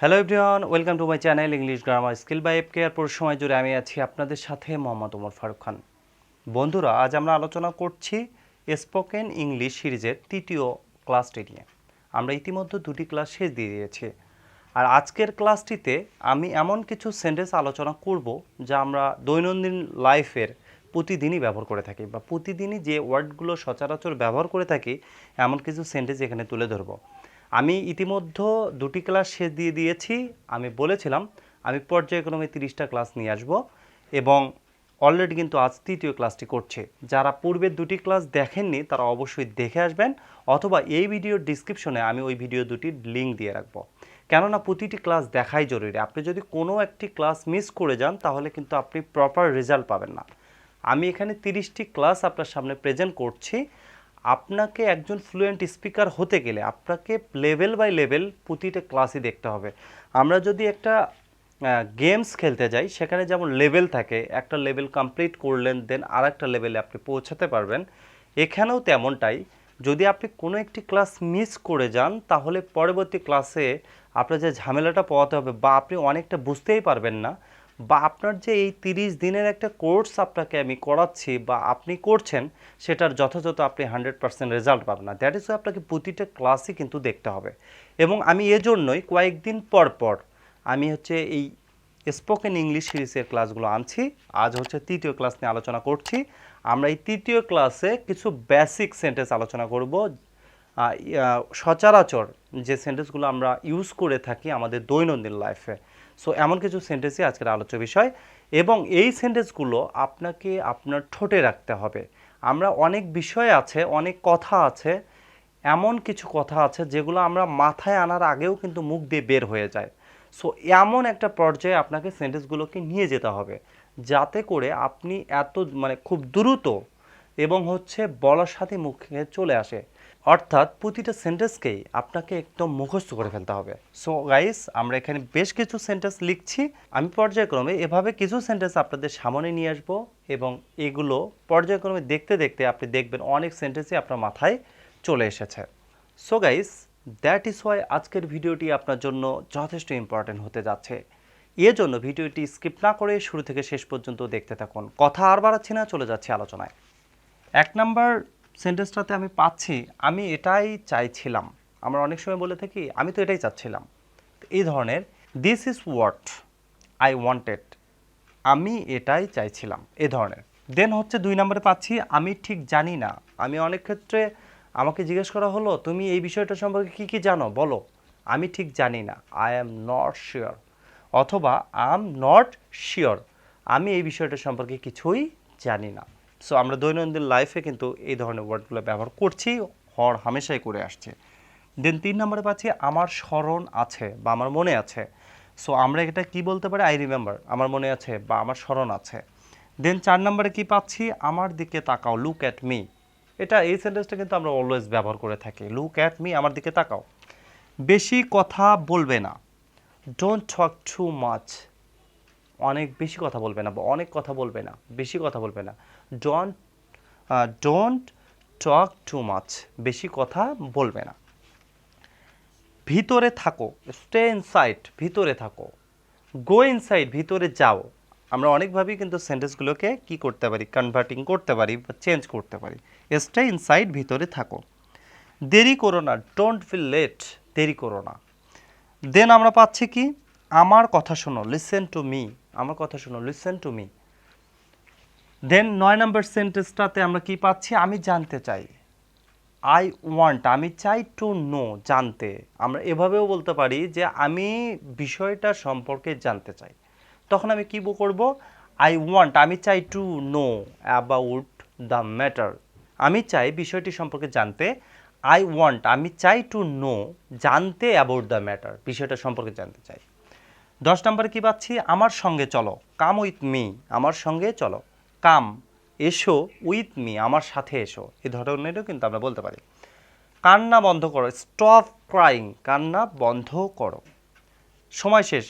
Hello everyone, welcome to my channel English grammar skill by FK. আর পুরো সময় জুড়ে আমি আছি আপনাদের সাথে মোহাম্মদ ওমর ফারুক খান। বন্ধুরা, আজ আমরা আলোচনা করছি স্পোকেন ইংলিশ সিরিজের তৃতীয় ক্লাসটি নিয়ে। আমরা ইতিমধ্যে দুটি ক্লাস শেষ দিয়ে দিয়েছি। আর আজকের ক্লাসটিতে আমি এমন কিছু সেন্টেন্স আলোচনা করব যা আমরা দৈনন্দিন লাইফের প্রতিদিনই ব্যবহার করে থাকি, বা প্রতিদিনই যে ওয়ার্ডগুলো সচরাচর ব্যবহার করে থাকি এমন কিছু সেন্টেন্স এখানে তুলে ধরব। আমি ইতিমধ্যে দুটি ক্লাস শেষ দিয়ে দিয়েছি। আমি বলেছিলাম আমি পর্যায়ক্রমে 30টা ক্লাস নিয়ে আসব, এবং অলরেডি কিন্তু আজ তৃতীয় ক্লাসটি করছে। যারা পূর্বের দুটি ক্লাস দেখেননি তারা অবশ্যই দেখে আসবেন, অথবা এই ভিডিওর ডিসক্রিপশনে আমি ওই ভিডিও দুটির লিঙ্ক দিয়ে রাখবো। কেননা প্রতিটি ক্লাস দেখাই জরুরি। আপনি যদি কোনো একটি ক্লাস মিস করে যান তাহলে কিন্তু আপনি প্রপার রেজাল্ট পাবেন না। আমি এখানে 30টি ক্লাস আপনার সামনে প্রেজেন্ট করছি। আপনাকে একজন ফ্লুয়েন্ট স্পিকার হতে গেলে আপনাকে লেভেল বাই লেভেল প্রতিটা ক্লাসই দেখতে হবে। আমরা যদি একটা গেমস খেলতে যাই, সেখানে যেমন লেভেল থাকে, একটা লেভেল কমপ্লিট করলেন দেন আর একটা লেভেলে আপনি পৌঁছাতে পারবেন, এখানেও তেমনটাই। যদি আপনি কোনো একটি ক্লাস মিস করে যান তাহলে পরবর্তী ক্লাসে আপনার যে ঝামেলাটা পোহাতে হবে, বা আপনি অনেকটা বুঝতেই পারবেন না, বা আপনার যে এই 30 দিনের একটা কোর্স আপনাকে আমি করাচ্ছি বা আপনি করছেন, সেটার যথাযথ আপনি 100% রেজাল্ট পাবেন না। দ্যাট ইজ আপনাকে প্রতিটা ক্লাসই কিন্তু দেখতে হবে। এবং আমি এজন্যই কয়েকদিন পর পর আমি এই স্পোকেন ইংলিশ সিরিজের ক্লাসগুলো আনছি। আজ তৃতীয় ক্লাস নিয়ে আলোচনা করছি। আমরা এই তৃতীয় ক্লাসে কিছু বেসিক সেন্টেন্স আলোচনা করব, সচরাচর যে সেন্টেন্সগুলো আমরা ইউজ করে থাকি আমাদের দৈনন্দিন লাইফে। সো এমন কিছু সেন্টেন্সই আজকের আলোচ্য বিষয়, এবং এই সেন্টেন্সগুলো আপনাকে আপনার ঠোঁটে রাখতে হবে। আমরা অনেক বিষয় আছে, অনেক কথা আছে, এমন কিছু কথা আছে যেগুলো আমরা মাথায় আনার আগেও কিন্তু মুখ দিয়ে বের হয়ে যায়। সো এমন একটা পর্যায়ে আপনাকে সেন্টেন্সগুলোকে নিয়ে যেতে হবে যাতে করে আপনি খুব দ্রুত এবং বলার সাথে মুখে চলে আসে। অর্থাৎ প্রতিটা সেন্টেন্সকেই আপনাকে একদম মুখস্থ করে ফেলতে হবে। সো গাইস, আমরা এখানে বেশ কিছু সেন্টেন্স লিখছি। আমি পর্যায়ক্রমে এভাবে কিছু সেন্টেন্স আপনাদের সামনে নিয়ে আসব, এবং এগুলো পর্যায়ক্রমে দেখতে দেখতে আপনি দেখবেন অনেক সেন্টেন্সই আপনার মাথায় চলে এসেছে। So guys, that is Y আজকের ভিডিওটি আপনার জন্য যথেষ্ট ইম্পর্টেন্ট হতে যাচ্ছে। এর জন্য ভিডিওটি স্কিপ না করে শুরু থেকে শেষ পর্যন্ত দেখতে থাকুন। কথা আর বাড়াচ্ছি না, চলে যাচ্ছি আলোচনায়। 1 নাম্বার সেন্টেন্সটাতে আমি পাচ্ছি আমি এটাই চাইছিলাম। আমরা অনেক সময় বলে থাকি আমি তো এটাই চাচ্ছিলাম। এই ধরনের this is what I wanted, আমি এটাই চাইছিলাম, এ ধরনের। দেন 2 নম্বরে পাচ্ছি আমি ঠিক জানি না। আমি অনেক ক্ষেত্রে আমাকে জিজ্ঞেস করা হলো তুমি এই বিষয়টা সম্পর্কে কী কী জানো বলো, আমি ঠিক জানি না, আই অ্যাম নট শিওর, অথবা আই এম নট শিওর, আমি এই বিষয়টা সম্পর্কে কিছুই জানি না। সো আমরা দৈনন্দিন লাইফে কিন্তু এই ধরনের ওয়ার্ডগুলো ব্যবহার করছি, হর হামেশাই করে আসছে। দেন 3 নম্বরে পাচ্ছি আমার স্মরণ আছে বা আমার মনে আছে। সো আমরা এটা কি বলতে পারি, আই রিমেম্বার, আমার মনে আছে বা আমার স্মরণ আছে। দেন 4 নম্বরে কি পাচ্ছি, আমার দিকে তাকাও, লুক অ্যাট মি। এই সেন্টেন্সটা কিন্তু আমরা অলওয়েজ ব্যবহার করে থাকি, লুক অ্যাট মি, আমার দিকে তাকাও। বেশি কথা বলবে না, ডোন্ট টক টু মাচ, অনেক বেশি কথা বলবে না বা অনেক কথা বলবে না, বেশি কথা বলবে না। Don't don't talk too much, বেশি কথা বলবে না। ভিতরে থাকো, স্টে ইনসাইড, ভিতরে থাকো। গো ইনসাইড, ভিতরে যাও। আমরা অনেকভাবেই কিন্তু সেন্টেন্সগুলোকে কি করতে পারি, কনভার্টিং করতে পারি বা চেঞ্জ করতে পারি। স্টে ইনসাইড, ভিতরে থাকো। দেরি করো না, ডোন্ট ফিল লেট, দেরি করো না। দেন আমরা পাচ্ছি কি, আমার কথা শোনো, লিসেন টু মি, আমার কথা শোনো, লিসেন টু মি। দেন 9 নম্বর সেন্টেন্সটাতে আমরা কি পাচ্ছি, আমি জানতে চাই, আই ওয়ান্ট, আমি চাই, টু নো, জানতে। আমরা এভাবেও বলতে পারি যে আমি বিষয়টা সম্পর্কে জানতে চাই। তখন আমি কি করব, আই ওয়ান্ট, আমি চাই, to know about the matter, আমি চাই বিষয়টি সম্পর্কে জানতে। আই ওয়ান্ট, আমি চাই, টু নো, জানতে, অ্যাবাউট দ্য ম্যাটার, বিষয়টা সম্পর্কে জানতে চাই। 10 নম্বরে কি পাচ্ছি, আমার সঙ্গে চলো, কাম উইথ মি, আমার সঙ্গে চলো। কাম, এসো, উইথ মি, আমার সাথে এসো, এই ধরনেরও কিন্তু আমরা বলতে পারি। কান্না বন্ধ করো, স্টপ ক্রাইং, কান্না বন্ধ করো। সময় শেষ,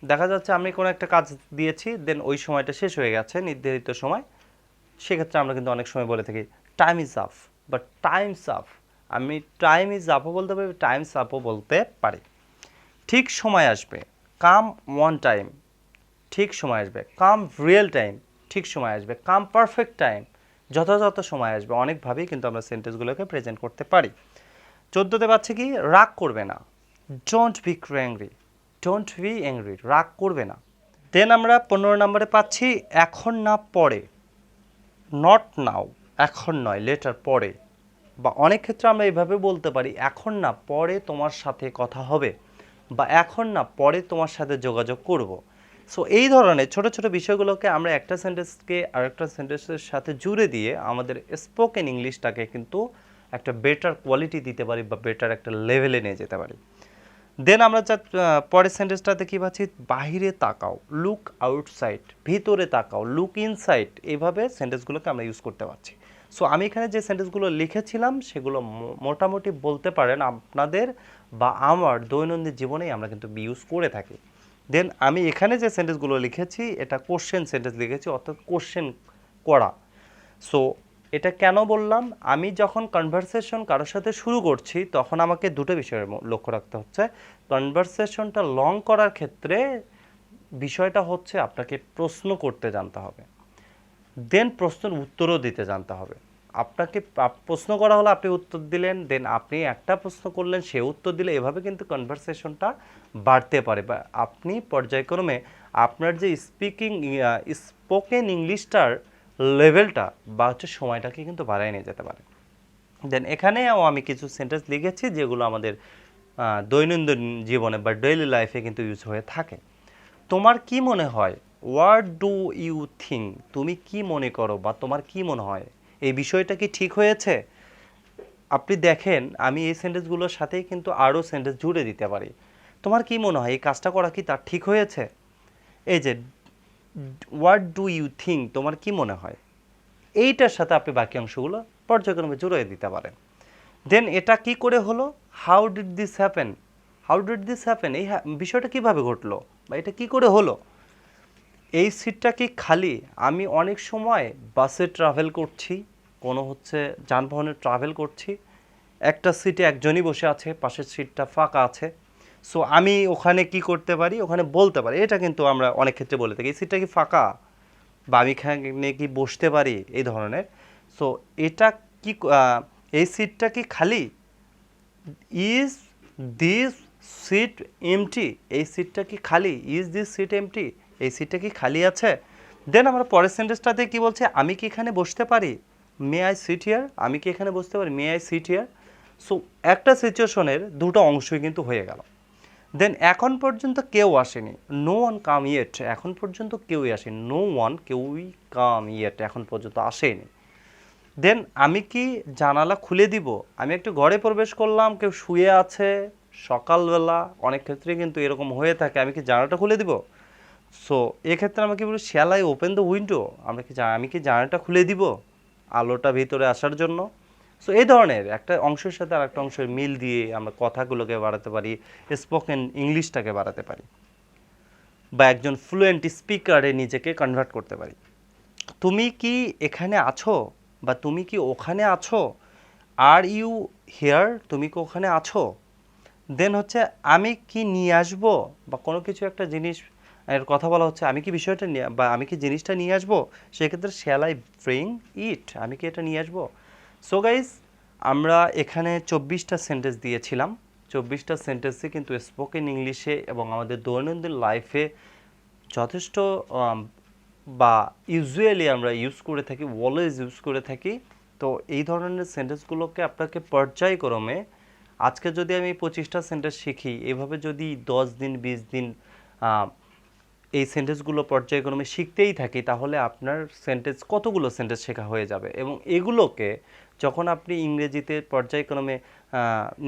দেখা যাচ্ছে আমি কোনো একটা কাজ দিয়েছি, দেন ওই সময়টা শেষ হয়ে গেছে, নির্ধারিত সময়, সেক্ষেত্রে আমরা কিন্তু অনেক সময় বলে থাকি টাইম ইজ আপ বা টাইমস আপ। আমি টাইম ইজ আপও বলতে পারি, টাইমস আপও বলতে পারি। ঠিক সময় আসবে, কাম ওয়ান টাইম, ঠিক সময় আসবে, কাম রিয়েল টাইম, ঠিক সময় আসবে, কাম পারফেক্ট টাইম, যথাযথ সময় আসবে। অনেকভাবেই কিন্তু আমরা সেন্টেন্সগুলোকে প্রেজেন্ট করতে পারি। 14তে পাচ্ছে কি, রাগ করবে না, don't be angry, don't be angry, রাগ করবে না। দেন আমরা 15 নম্বরে পাচ্ছি এখন না পরে, নট নাও, এখন নয়, লেটার, পরে। বা অনেক ক্ষেত্রে আমরা এইভাবে বলতে পারি, এখন না পরে তোমার সাথে কথা হবে, বা এখন না পরে তোমার সাথে যোগাযোগ করব। সো এই ধরনের ছোট ছোট বিষয়গুলোকে আমরা একটা সেন্টেন্সকে আরেকটা সেন্টেন্সের সাথে জুড়ে দিয়ে আমাদের স্পোকেন ইংলিশটাকে কিন্তু একটা বেটার কোয়ালিটি দিতে পারি বা বেটার একটা লেভেলে নিয়ে যেতে পারি। দেন আমরা যা পরের সেন্টেন্সটাতে কী পাচ্ছি, বাহিরে তাকাও, লুক আউটসাইড, ভিতরে তাকাও, লুক ইনসাইড। এইভাবে সেন্টেন্সগুলোকে আমরা ইউজ করতে পারছি। সো আমি এখানে যে সেন্টেন্সগুলো লিখেছিলাম সেগুলো মোটামুটি বলতে পারেন আপনাদের বা আমার দৈনন্দিন জীবনেই আমরা কিন্তু ইউজ করে থাকি। দেন আমি এখানে যে সেন্টেন্সগুলো লিখেছি এটা কোশ্চেন সেন্টেন্স লিখেছি, অর্থাৎ কোশ্চেন করা। সো এটা কেন বললাম, আমি যখন কনভারসেশন কারোর সাথে শুরু করছি তখন আমাকে দুটো বিষয়ের লক্ষ্য রাখতে হচ্ছে। কনভারসেশনটা লং করার ক্ষেত্রে বিষয়টা হচ্ছে আপনাকে প্রশ্ন করতে জানতে হবে, দেন প্রশ্নের উত্তরও দিতে জানতে হবে। আপনাকে প্রশ্ন করা হলো, আপনি উত্তর দিলেন, দেন আপনি একটা প্রশ্ন করলেন, সে উত্তর দিলে, এভাবে কিন্তু কনভারসেশনটা বাড়তে পারে। বা আপনি পর্যায়ক্রমে আপনার যে স্পোকেন ইংলিশটার লেভেলটা বা হচ্ছে সময়টাকে কিন্তু বাড়ায় নিয়ে যেতে পারে। দেন এখানেও আমি কিছু সেন্টেন্স লিখেছি যেগুলো আমাদের দৈনন্দিন জীবনে বা ডেইলি লাইফে কিন্তু ইউজ হয়ে থাকে। তোমার কি মনে হয়, হোয়াট ডু ইউ থিঙ্ক, তুমি কি মনে করো বা তোমার কি মনে হয়, এই বিষয়টা কি ঠিক হয়েছে? আপনি দেখেন আমি এই সেন্টেন্সগুলোর সাথেই কিন্তু আরও সেন্টেন্স জুড়ে দিতে পারি। তোমার কি মনে হয় এই কাজটা করা কি তার ঠিক হয়েছে? এই যে হোয়াট ডু ইউ থিঙ্ক, তোমার কি মনে হয়, এইটার সাথে আপনি বাকি অংশগুলো পর্যায়ক্রমে জুড়ে দিতে পারেন। দেন এটা কি করে হলো, how did this happen, how did this happen, এই বিষয়টা কিভাবে ঘটলো বা এটা কি করে হলো। এই সিটটা কি খালি, আমি অনেক সময় বাসে ট্রাভেল করছি, কোনো হচ্ছে যানবাহনে ট্রাভেল করছি, একটা সিটে একজনই বসে আছে, পাশের সিটটা ফাঁকা আছে। সো আমি ওখানে কি করতে পারি, ওখানে বলতে পারি, এটা কিন্তু আমরা অনেক ক্ষেত্রে বলে থাকি, এই সিটটা কি ফাঁকা বা আমি এখানে কি বসতে পারি, এই ধরনের। সো এটা কি, এই সিটটা কি খালি, ইজ দিস সিট এমটি, এই সিটটা কি খালি, ইজ দিস সিট এমটি, এই সিটটা কি খালি আছে। দেন আমরা পরের সেন্টেন্সটাতে কি বলছে, আমি কি এখানে বসতে পারি, মে আই সিট হিয়ার, আমি কি এখানে বসতে পারি, may I sit here. So একটা সিচুয়েশনের দুটো অংশই কিন্তু হয়ে গেল। দেন এখন পর্যন্ত কেউ আসেনি, নো ওয়ান কাম ইয়েট, এখন পর্যন্ত কেউই আসেনি, নো ওয়ান, কেউই কাম ইয়েট, এখন পর্যন্ত আসেনি। দেন আমি কি জানালা খুলে দিব, আমি একটু ঘরে প্রবেশ করলাম, কেউ শুয়ে আছে সকালবেলা, অনেক ক্ষেত্রে কিন্তু এরকম হয়ে থাকে, আমি কি জানালাটা খুলে দিব। সো এক্ষেত্রে আমি কি বলি, shall I open the window, আমি কি জানালাটা খুলে দিব আলোটা ভিতরে আসার জন্য। সো এই ধরনের একটা অংশের সাথে আর একটা অংশের মিল দিয়ে আমরা কথাগুলোকে বাড়াতে পারি, স্পোকেন ইংলিশটাকে বাড়াতে পারি, বা একজন ফ্লুয়েন্ট স্পিকারে নিজেকে কনভার্ট করতে পারি। তুমি কি এখানে আছো বা তুমি কি ওখানে আছো, আর ইউ হিয়ার, তুমি কি ওখানে আছো। দেন হচ্ছে আমি কি নিয়ে আসবো, বা কোনো কিছু একটা জিনিস এর কথা বলা হচ্ছে, আমি কি বিষয়টা নিয়ে বা আমি কি জিনিসটা নিয়ে আসবো, সেক্ষেত্রে শ্যাল আই ব্রিং ইট, আমি কি এটা নিয়ে আসবো। সো গাইস, আমরা এখানে 24টা সেন্টেন্স দিয়েছিলাম। 24টা সেন্টেন্সে কিন্তু স্পোকেন ইংলিশে এবং আমাদের দৈনন্দিন লাইফে যথেষ্ট বা ইউজুয়ালি আমরা ইউজ করে থাকি, অলওয়েজ ইউজ করে থাকি। তো এই ধরনের সেন্টেন্সগুলোকে আপনাকে পর্যায়ক্রমে, আজকে যদি আমি 25টা সেন্টেন্স শিখি, এভাবে যদি 10 দিন 20 দিন এই সেন্টেন্সগুলো পর্যায়ক্রমে শিখতেই থাকি, তাহলে আপনার কতগুলো সেন্টেন্স শেখা হয়ে যাবে। এবং এগুলোকে যখন আপনি ইংরেজিতে পর্যায়ক্রমে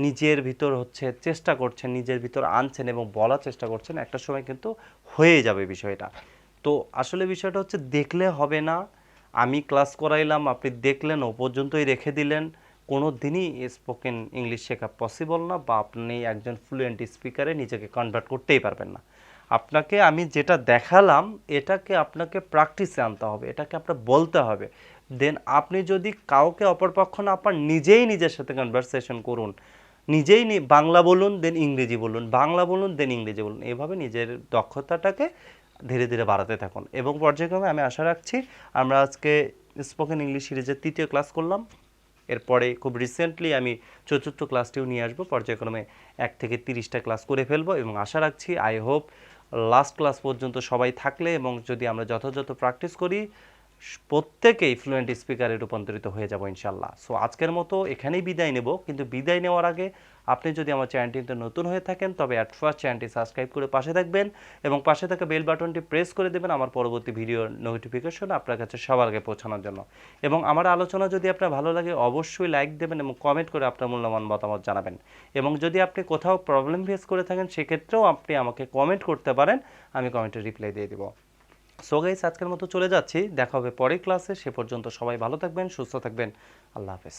নিজের ভিতর হচ্ছে চেষ্টা করছেন, নিজের ভিতর আনছেন এবং বলার চেষ্টা করছেন, একটা সময় কিন্তু হয়ে যাবে বিষয়টা। তো আসলে বিষয়টা হচ্ছে দেখলে হবে না, আমি ক্লাস করাইলাম, আপনি দেখলেন, ও পর্যন্তই রেখে দিলেন, কোনো দিনই স্পোকেন ইংলিশ শেখা পসিবল না, বা আপনি একজন ফ্লুয়েন্ট স্পিকারে নিজেকে কনভার্ট করতেই পারবেন না। আপনাকে আমি যেটা দেখালাম এটাকে আপনাকে প্র্যাকটিসে আনতে হবে, এটাকে আপনার বলতে হবে। দেন আপনি যদি কাউকে অপরপক্ষ না পান, নিজেই নিজের সাথে কনভারসেশন করুন, নিজেই বাংলা বলুন দেন ইংরেজি বলুন, বাংলা বলুন দেন ইংরেজি বলুন, এভাবে নিজের দক্ষতাটাকে ধীরে ধীরে বাড়াতে থাকুন। এবং পর্যায়ক্রমে আমি আশা রাখছি আমরা আজকে স্পোকেন ইংলিশ সিরিজের 3য় ক্লাস করলাম, এরপরে খুব রিসেন্টলি আমি 4র্থ ক্লাসটিও নিয়ে আসবো, পর্যায়ক্রমে 1 থেকে 30টা ক্লাস করে ফেলবো এবং আশা রাখছি আই হোপ লাস্ট ক্লাস পর্যন্ত সবাই থাকলে এবং যদি আমরা যথাযথ প্র্যাকটিস করি প্রত্যেকেই ফ্লুয়েন্ট স্পিকারে রূপান্তরিত হয়ে যাব ইনশাল্লাহ। সো আজকের মতো এখানেই বিদায় নেব, কিন্তু বিদায় নেওয়ার আগে আপনি যদি আমার চ্যানেলটিতে নতুন হয়ে থাকেন তবে অ্যাট ফার্স্ট চ্যানেলটি সাবস্ক্রাইব করে পাশে থাকবেন এবং পাশে থাকা বেল বাটনটি প্রেস করে দেবেন আমার পরবর্তী ভিডিওর নোটিফিকেশন আপনার কাছে সবার আগে পৌঁছানোর জন্য। এবং আমার আলোচনা যদি আপনার ভালো লাগে অবশ্যই লাইক দেবেন এবং কমেন্ট করে আপনার মূল্যবান মতামত জানাবেন। এবং যদি আপনি কোথাও প্রবলেম ফেস করে থাকেন সেক্ষেত্রেও আপনি আমাকে কমেন্ট করতে পারেন, আমি কমেন্টে রিপ্লাই দিয়ে দেবো। সো গাইস আজকের মতো চলে যাচ্ছি, দেখা হবে পরের ক্লাসে। সে পর্যন্ত সবাই ভালো থাকবেন, সুস্থ থাকবেন। আল্লাহ হাফেজ।